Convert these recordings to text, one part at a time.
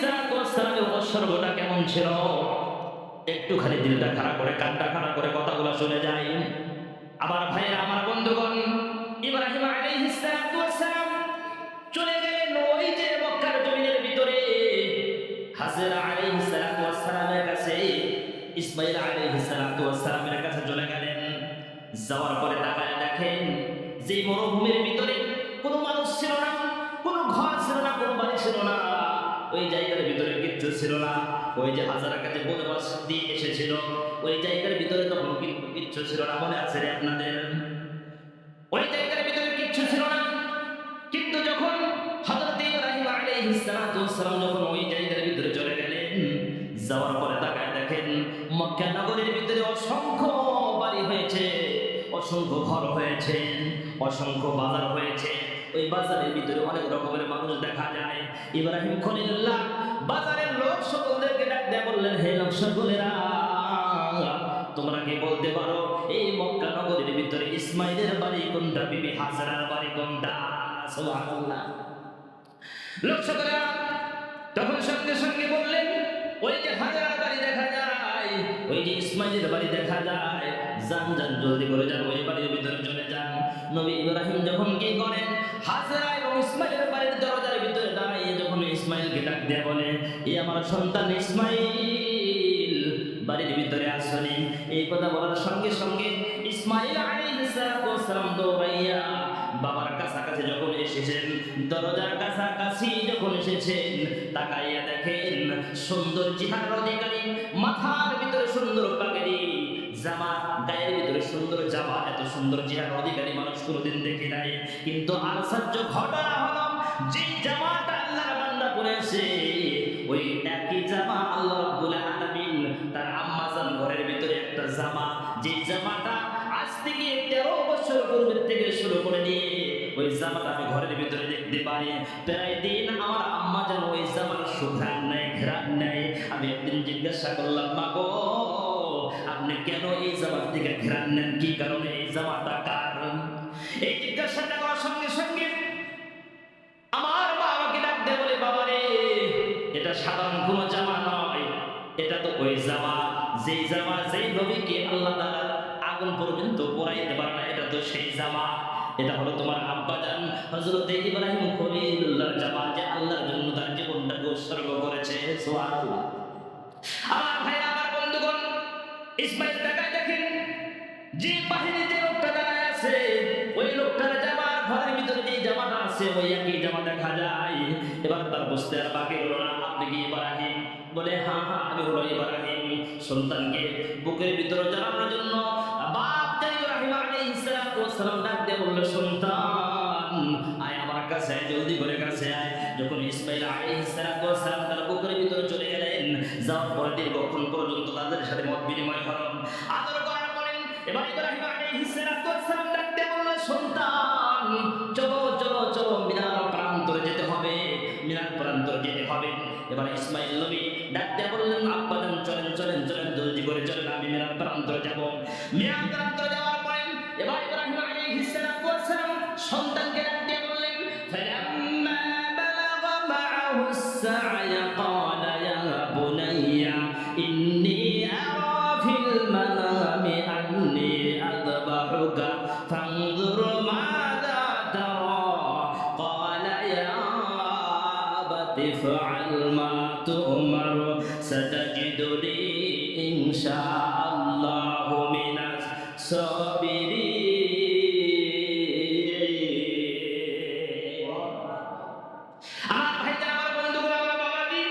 সালামের উপসর্গটা কেমন ছিল একটুখানি দিলটা খাড়া করে কানটা খাড়া করে কথাগুলো শুনে যাই। আবার ভাইরা আমার বন্ধুগণ, ইব্রাহিম আলাইহিস সালাম চলে গেলেন ওই যে মক্কার জমিনের ভিতরে হাজেরা আলাইহিস সালামের কাছে, ইসমাঈল আলাইহিস সালামের কাছে চলে গেলেন। যাওয়ার পরে তাকায় দেখেন যে মরুভূমির ভিতরে কোনো মানুষ ছিল না, কোনো ঘর ছিল না, কোনো বাড়ি ছিল না, ওই জায়গার ভিতরে কিচ্ছু ছিল না। ওই যে হাজারের কাছে বনবাস দিয়ে এসেছিল ওই জায়গার ভিতরে তখন কিন্তু কিচ্ছু ছিল না। মনে আছে রে আপনাদের? ওই জায়গার ভিতরে কিচ্ছু ছিল না। কিন্তু যখন হযরত ইব্রাহিম আলাইহিস সালাম যখন ওই জায়গার ভিতরে চলে গেলেন, যাওয়ার পরে তাকায় দেখেন মক্কা নগরীর ভিতরে অসংখ্য বাড়ি হয়েছে, অসংখ্য ঘর হয়েছে, অসংখ্য বাজার হয়েছে। ওই বাজারের ভিতরে অনেক রকমের মানুষ দেখা যায়। ইব্রাহিম খলিলুল্লাহ বাজারের লোক সকলদেরকে ডাক দিয়ে বললেন, হে লোক সকলেরা, তোমরা কি বলতে পারো এই মক্কা নগরীর ভিতরে ইসমাইলের বাড়ি কোনটা, বিবি হাজরার বাড়ি কোনটা? সুবহানাল্লাহ। লোক সকলেরা তখন সঙ্গে সঙ্গে বললেন, ওই যে হাজরার বাড়ি দেখা যায়, ওই যে ইসমাইলের বাড়ি দেখা যায়, যান যান জলদি করে যান, ওই বাড়ির ভিতরে চলে যান। নবী ইব্রাহিম যখন কি করেন, হাজরা এবং ইসমাইলের বাড়ির দরজার ভিতরে দাঁড়িয়ে যখন ইসমাইলকে ডাক দিয়ে বলে, এই আমার সন্তান ইসমাইল বাড়ির ভিতরে আসেনি। এই কথা বলার সঙ্গে সঙ্গে ইসমাইল আলাইহিস সালাম দৌড়াইয়া বাবার কাছাকাছি যখন এসেছেন, দরজার কাছাকাছি যখন এসেছেন, তাকাইয়া দেখেন সুন্দর চেহারার অধিকারী, মাথার ভিতরে সুন্দর পাগড়ি, জামা, গায়ের ভিতরে সুন্দর জামা, এত সুন্দর চেহারার অধিকারী মানুষ কোনোদিন দেখি নাই। কিন্তু আশ্চর্য ঘটনা হলো, যে জামাটা আল্লাহর বান্দা পরেছে ওই একই জামা আল্লাহ রাব্বুল আলামিন তার আম্মাজান ঘরের ভিতরে একটা জামা, যে জামাটা আজ থেকে 13 বছর পূর্বে থেকে শুরু করে নিয়ে ওই জামাটা আমি ঘরের ভিতরে দেখতে পাই। প্রায় দিন আমার আম্মা যেন ওই জামার সুঘ্রাণ নেই, ঘ্রাণ নেই। আমি একদিন জিজ্ঞাসা করলাম, মা গো, আপনি কেন এই জামার থেকে ঘ্রাণ নেন, কি কারণে, এই জামাটা কার? এই জিজ্ঞাসাটা করার সঙ্গে সঙ্গে আমার মা আমাকে ডাক দিয়ে বলে, বাবা রে, এটা সাধারণ কোনো জামা নয়, এটা তো ওই জামা, যেই জামা যেই নবীকে আল্লাহ তাআলা আগুন পর্যন্ত পোড়াইতে পারে না, এটা তো সেই জামা। এটা হলো তোমার আব্বাজান হযরত ইব্রাহিম খলিলুল্লাহর জামা, যে আল্লাহর জন্য তার জীবনটাকে উৎসর্গ করেছে। সুবহানাল্লাহ। আমার ভাই, আমার বন্ধুগণ, ইসমাইল তাকায় দেখেন যে বাহিরে যে লোকটা দাঁড়ায় আছে, ওই লোকটার জামা, ঘরের ভিতরে যে জামাটা আছে ওই একই জামা দেখা যায়। এবার তার বুঝতে আর বাকি হলো না, আপনি কি ইব্রাহিম? বলে, হ্যাঁ হ্যাঁ আমি হলো ইব্রাহিম। সন্তানকে বুকের ভিতরে জানানোর জন্য বাপ যে ইব্রাহিম আলাইহিস সালাম ডাক দিয়ে বলল, সন্তান আয় আমার কাছে, জলদি করে কাছে আয়। যখন ইসমাইল আলাইহিস সালাম তার বুকের ভিতরে চলে গেলেন, যাওয়ার পরে দীর্ঘক্ষণ পর্যন্ত তাদের সাথে মত বিনিময় হলেন, আদর করার পরে এবার ইব্রাহিম আলাইহিস সালাম ডাক দিয়ে বলল, সন্তান চলো চলো চলো, মিনার প্রান্তরে যেতে হবে, মিনার প্রান্তরে যেতে হবে। এবার ইসমাইল নবী ডাক দিয়ে বললেন, আব্বাজান চলেন চলেন চলেন, জলদি করে চলেন, আমি মিনার প্রান্তরে যাব। মিনার প্রান্তরে যাওয়ার পরে এবার ইব্রাহিম আলাইহিস সালাম সন্তানকে ডাক দিয়ে বললেন, ফালাম্মা বালাগা মাআহুস সা'য়া ক্বালা ইয়া বুনাইয়া ইন্নী আরা ফিল মানামি আন্নী আযবাহুকা ফানজুর মাযা তারা ক্বালা ইয়া আবাতি ফা'আল মা তু'মার সাতাজিদুনি ইনশাআল্লাহু মিনাস সাবিরিন। আমার ভাইজান, আমার বন্ধুগণ, আমার বাবাজি,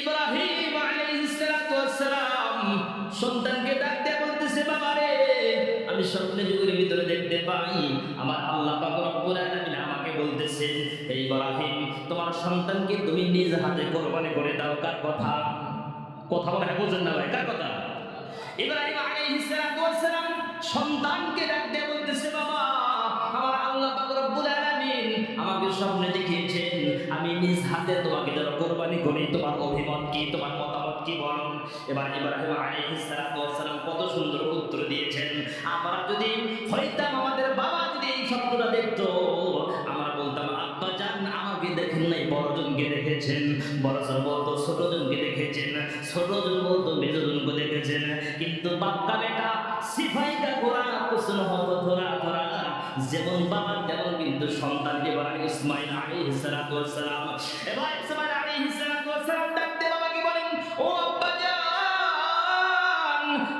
ইব্রাহিম আলাইহিস সালাম সন্তানকে ডাক দিয়ে বলতেছে, বাবা রে, আমি স্বপ্নের যুগের ভিতরে দেখতে পাই আমার আল্লাহ পাক রব্বুল আলামিন আমাকে বলতেছে, এই ইব্রাহিম, তোমার সন্তানকে তুমি নিজ হাতে কোরবানি করে দাও। কার কথা? কথা বলে বুঝেন না ভাই, কার কথা? ইব্রাহিম আলাইহিস সালাম সন্তানকে ডাক দিয়ে বলতেছে, বাবা, আমার আল্লাহ পাক রব্বুল আলামিন আমাকে স্বপ্নে দেখিয়েছেন আমি নিজ হাতে তোমাকে যেন কোরবানি করি। তোমার অভিমত কি, তোমার মতামত কি বলো? এবার ইব্রাহিম আলাইহিস সালাম কত সুন্দর উত্তর দিয়েছেন। আমরা যদি হইতাম, আমাদের বাবা যদি এই স্বপ্নটা দেখতো, আমরা বলতাম, আব্বাজান আমাকে দেখেন নাই, বড়জনকে দেখেছেন। বড়জন বলতো ছোটজনকে দেখেছেন, ছোটজন বলতো মেজজনকে দেখেছেন। কিন্তু বাপ্পা বেটা সিপাহী কা ঘোড়া কুসুন হতো ধরা ধরা, যেমন বাবা তেমন কিন্তু সন্তানকে বলেন ইসমাইল আলাইহিস সালাতু ওয়াস সালাম। এবার ইসমাইল আলাইহিস সালাতু ওয়াস সালাম ডাকতে বাবাকে বলেন, ও আব্বাজান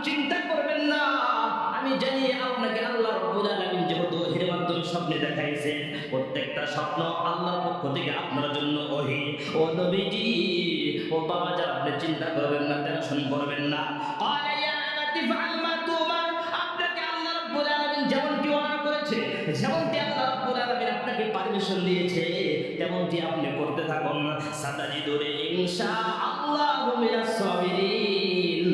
চিন্তা করবেন না, আমি জানি আপনাকে আল্লাহ রাব্বুল আলামিন যেহেতু ওহীর মাধ্যমে স্বপ্নে দেখাইছেন, প্রত্যেকটা স্বপ্ন আল্লাহর পক্ষ থেকে আপনার জন্য ওহী। ও নবীজি, ও বাবাজান আপনি চিন্তা করবেন না, টেনশন করবেন না। ক্বালা ইয়া আবাতি ফাআল মা তুমার, আপনাকে আল্লাহ রাব্বুল আলামিন যেমনটি অর্ডার করেছে, যেমনটি আল্লাহ রাব্বুল আলামিন আপনাকে পারমিশন দিয়েছে, তেমনটি আপনি করতে থাকুন। সাতাজিদুনি ইনশাআল্লাহু মিনাস সাবিরিন,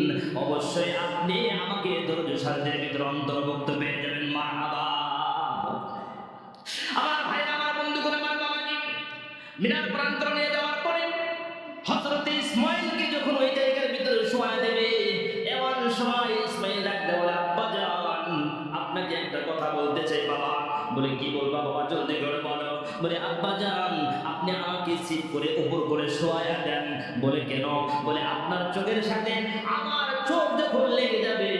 অবশ্যই আপনি আমাকে ধৈর্যশালীদের ভিতরে অন্তর্ভুক্ত পেয়ে যাবেন। মারহাবা। আমার ভাইরা, আমার বন্ধুগণ, আমার বাবাজি মিনার প্রান্তরে নিয়ে যাওয়ার পরে হযরত ইসমাঈলকে যখন ওই জায়গার ভিতরে শোয়া দেবে, এমন সময় ইসমাঈল ডাকতে বলে, আব্বাজান আপনাকে একটা কথা বলতে চাই বাবা। বলে কি বলবা বাবা, জলদি করে বলো। বলে আব্বাজান আপনি আমাকে সিট করে উপর করে শোয়া দেন। বলে কেন? বলে আপনার চোখের সাথে আমার চোখ যখন লেগে যাবে,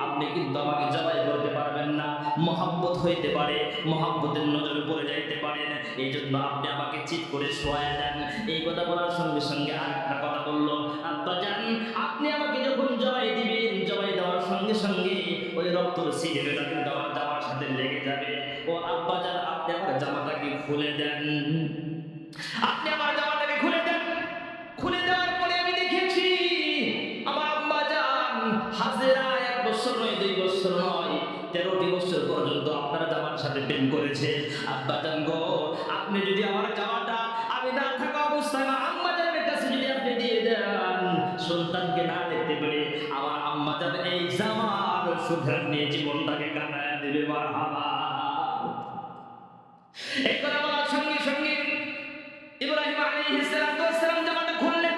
আপনি কিন্তু আমাকে জবাই করতে পারবেন না, মহব্বত হইতে পারে, মহব্বতের নজরে পড়ে যাইতে পারেন, এই জন্য আপনি আমাকে চিৎ করে শোয়া দেন। এই কথা বলার সঙ্গে সঙ্গে আরেকটা কথা বললো, আব্বাজান আপনি আমাকে যখন জবাই দিবেন, জবাই দেওয়ার সঙ্গে সঙ্গে ওই রক্তর সিনেটা কিন্তু আমার জামার সাথে লেগে যাবে। ও আব্বাজান আপনি আমার জামাটাকে খুলে দেন, আপনি আমার জামাটাকে খুলে দেন। খুলে দেওয়ার পরে আমি দেখেছি আমার আম্মাজান হাজেরা 1 বছর নয়, 2 বছর নয়, 13টি বছর পর্যন্ত আপনার জামার সাথে প্রেম করেছে। আব্বাজান গো, আপনি যদি আমার জামাটা আমি না থাকা অবস্থায় আমার আম্মাজানের কাছে যদি আপনি দিয়ে দেন, সন্তানকে না দেখতে পেরে আমার আম্মাজান এই জামার সুধার নিয়ে জীবনটাকে কাটায় দেবে। মারহাবা। এই কথা বলার সঙ্গে সঙ্গে ইব্রাহিম আলাইহিস সালাতু ওয়াস সালাম জামাটা খুললেন।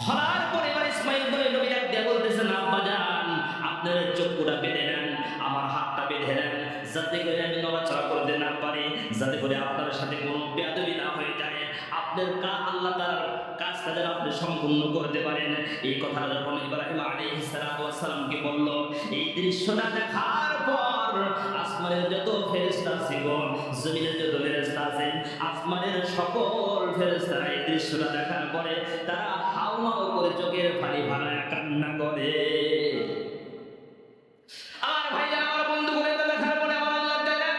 খোলার পরে এবার ইসমাঈল বলে নবী ডাক দিয়ে বলতেছেন, আব্বাজান আপনার চোখটা বেঁধে নেন, আমার হাতটা বেঁধে নেন, যাতে করে আমি নড়াচড়া করতে না পারি, যাতে করে আপনার সাথে কোনো বেয়াদবি না হয়ে যায়, আপনার আল্লাহ তার কাজটা যেন আপনি সম্পূর্ণ করতে পারেন। এই কথাটা যখন ইব্রাহিম আলাইহিস সালাতু ওয়াস সালামকে বলল, এই দৃশ্যটা দেখার পর আসমানের যত ফেরেশতা ছিল, জমিনের যত ফেরেশতা আছেন, আসমানের সকল ফেরেশতারা এই দৃশ্যটা দেখার পরে তারা হাওমাও করে চোখের পানি ভাড়ায় কান্না করে। আমার ভাইরা, আমার বন্ধুগণ, এটা দেখার পরে আমার আল্লাহ তাআলা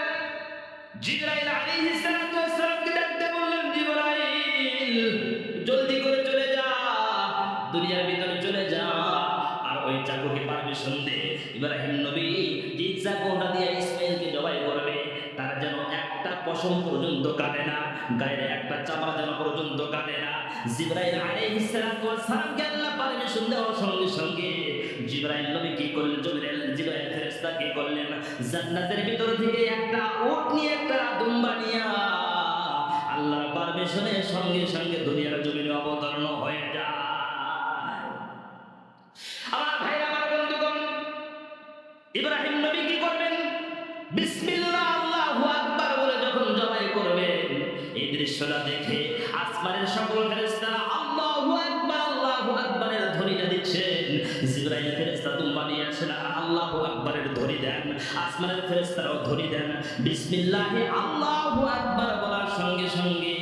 জিবরাইল আলাইহিস সালাতু ওয়াস সালামকে ডাকতে বললেন, জিবরাইল জলদি করে চলে যা, দুনিয়ার ভিতরে চলে যা, আর ওই চাকুকে পারমিশন দে। ইব্রাহিম নবী যে চাকুটা দিয়ে ইসমাঈলকে জবাই করবে, তার যেন একটা পশম পর্যন্ত কাটে না, গায়ের একটা চামড়া যেন পর্যন্ত কাটে না। জিবরাইল আলাইহিস সালাতু ওয়াস সালামকে আল্লাহ পারমিশন দেওয়ার সঙ্গে সঙ্গে জিবরাইল নবী কি করলেন? জিবরাইল ফেরেশতা কি করলেন? জান্নাতের ভিতর থেকে একটা উট নিয়ে, একটা দুম্বা নিয়ে আল্লাহর পারমিশনের সঙ্গে সঙ্গে দুনিয়ার জমিনে অবতরণ হয়ে যায়। আমার ভাইরা, আমার বন্ধুগণ, ইব্রাহিম নবী কি করবেন? বিসমিল্লাহ আল্লাহু আকবার বলে যখন জবাই করবেন, এই দৃশ্যটা দেখে আসমানের সকল ফেরেশতারা আল্লাহু আকবার, আল্লাহু আকবারের ধ্বনিটা দিচ্ছেন। জিবরাইল ফেরেশতা দুম্বা নিয়ে আসেন, আল্লাহু আকবারের ধ্বনি দেন, আসমানের ফেরেশতারাও ধ্বনি দেন। বিসমিল্লাহি আল্লাহু আকবার বলার সঙ্গে সঙ্গে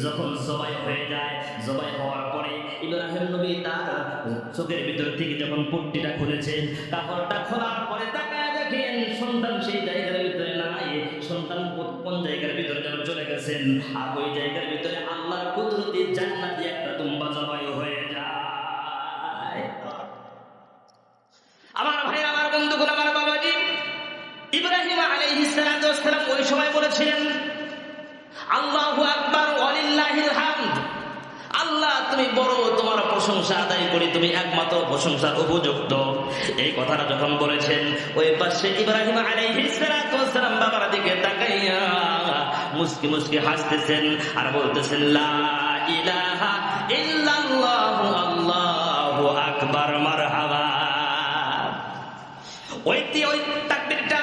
যখন জবাই হয়ে যায়, জবাই হওয়ার পরে ইব্রাহিম নবী তার চোখের ভিতর থেকে যখন পট্টিটা খুলেছেন, কাপড়টা খোলার পরে তাকায় দেখেন সন্তান সেই জায়গার ভিতরে নাই, সন্তান কোন জায়গার ভিতরে যেন চলে গেছেন, আর ওই জায়গার ভিতরে আল্লাহর কুদরতি জান্নাতি একটা দুম্বা জবাই হয়ে যায়। আমার ভাই, আমার বন্ধুগণ, আমার বাবাজি, ইব্রাহিম আলাইহিস সালাতু ওয়াস সালাম ওই সময় বলেছিলেন, আল্লাহু আকবার ওয়ালিল্লাহিল হামদ, আল্লাহ তুমি বড়, তোমার প্রশংসা আদায় করি, তুমি একমাত্র প্রশংসার উপযুক্ত। এই কথাটা যখন বলেছেন, ওই পাশে ইব্রাহিম আলাইহিস সালাতু ওয়াস সালাম বাবার দিকে তাকাইয়া মুস্কি মুস্কি হাসতেছেন আর বলতেছেন, লা ইলাহা ইল্লাল্লাহু আল্লাহু আকবার, মারহাবা। ওই তাকবীরটা,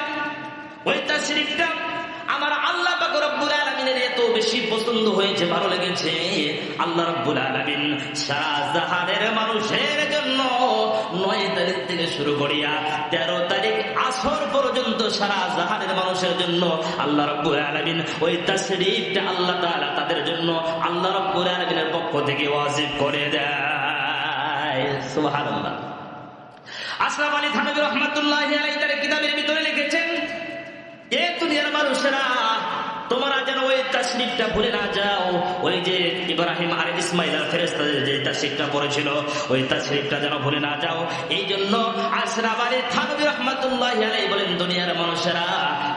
ওই তাশরিকটা আমার আল্লাহ পাক রব্বুল আলামিনের এত বেশি পছন্দ হয়েছে, ভালো লেগেছে, আল্লাহ রাব্বুল আলামিন সারা জাহানের মানুষের জন্য 9 তারিখ থেকে শুরু করিয়া 13 তারিখ আসর পর্যন্ত সারা জাহানের মানুষের জন্য আল্লাহ রাব্বুল আলামিন ওই তাশরীফটা আল্লাহ তাআলা তাদের জন্য আল্লাহ রাব্বুল আলামিনের পক্ষ থেকে ওয়াজিব করে দেয়। সুবহানাল্লাহ। আশরাফ আলী থানভী রাহমাতুল্লাহি আলাইহি তার কিতাবের ভিতরে লিখেছেন, এ দুনিয়ার মানুষেরা তোমরা যেন ওই তাশরীফটা ভুলে না যাও। ওই যে ইব্রাহিম আর ইসমাইল আর ফেরেশতাদের যে তাশরীফটা পড়েছিল, ওই তাশরীফটা যেন ভুলে না যাও। এই জন্য আশরাফ আলী থানভী রাহমাতুল্লাহি আলাইহি বলেন, দুনিয়ার মানুষেরা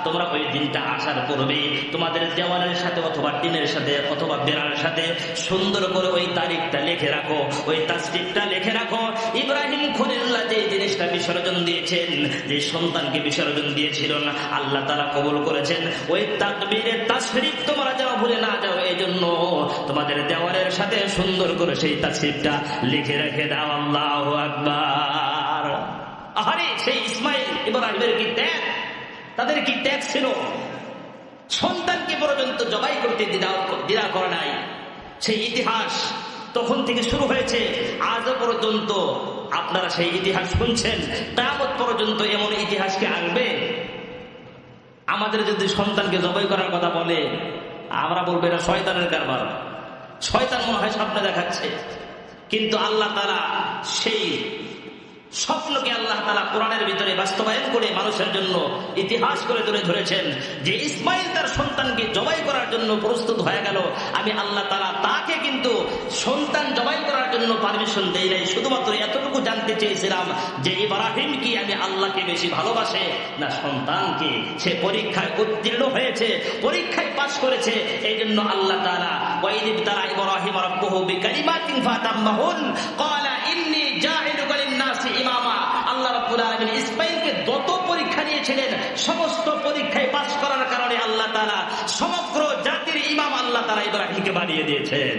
তোমরা ওই দিনটা আসার পূর্বে তোমাদের দেওয়ালের সাথে অথবা টিনের সাথে অথবা বেড়ার সাথে সুন্দর করে ওই তারিখটা লিখে রাখো, ওই তাশরীফটা লিখে রাখো। ইব্রাহিম খলিলুল্লাহ যে জিনিসটা বিসর্জন দিয়েছেন, যে সন্তানকে বিসর্জন দিয়েছিলেন, আল্লাহ তাআলা কবুল করেছেন। ওই তাকবীরের তাশরীফ তোমরা যেন ভুলে না যাও, এই জন্য তোমাদের দেওয়ালের সাথে সুন্দর করে সেই তাশরীফটা লিখে রেখে দাও। আল্লাহু আকবার। আরে সেই ইসমাইল ইব্রাহিমের কি ত্যাগ, তাদের কি ত্যাগ ছিল! সন্তানকে পর্যন্ত জবাই করতে দ্বিধা করে নাই। সেই ইতিহাস তখন থেকে শুরু হয়েছে, আজ পর্যন্ত আপনারা সেই ইতিহাস শুনছেন। কিয়ামত পর্যন্ত এমন ইতিহাস কি আসবে? আমাদের যদি সন্তানকে জবাই করার কথা বলে, আমরা বলবো এটা শয়তানের কারবার, শয়তান মনে হয় স্বপ্নে দেখাচ্ছে। কিন্তু আল্লাহ তাআলা সেই স্বপ্নকে আল্লাহ তাআলা কোরআনের ভিতরে বাস্তবায়ন করে মানুষের জন্য ইতিহাস করে তুলে ধরেছেন যে ইসমাইল তার সন্তানকে জবাই করার জন্য প্রস্তুত হয়ে গেল। আমি আল্লাহ তাআলা তাকে কিন্তু সন্তান জবাই করার জন্য পারমিশন দেই নাই, শুধুমাত্র এতটুকু জানতে চেয়েছিলাম যে ইব্রাহিম কি আমি আল্লাহকে বেশি ভালোবাসে না সন্তানকে। সে পরীক্ষায় উত্তীর্ণ হয়েছে, পরীক্ষায় পাশ করেছে। এই জন্য আল্লাহ তাআলা ওয়াইদ ইবতালা ইব্রাহিম রাব্বুহু বিকালিমাতিন ফাতাম্মাহুন ক্বালা ইন্নী জাইলুকা লিন-নাসি ইমামা। আল্লাহ রাব্বুল আলামিন ইসমাইলকে যত পরীক্ষা নিয়েছিলেন, সমস্ত পরীক্ষায় পাশ করার কারণে আল্লাহ তাআলা সমগ্র জাতির ইমাম আল্লাহ তাআলা ইব্রাহিমকে বানিয়ে দিয়েছেন।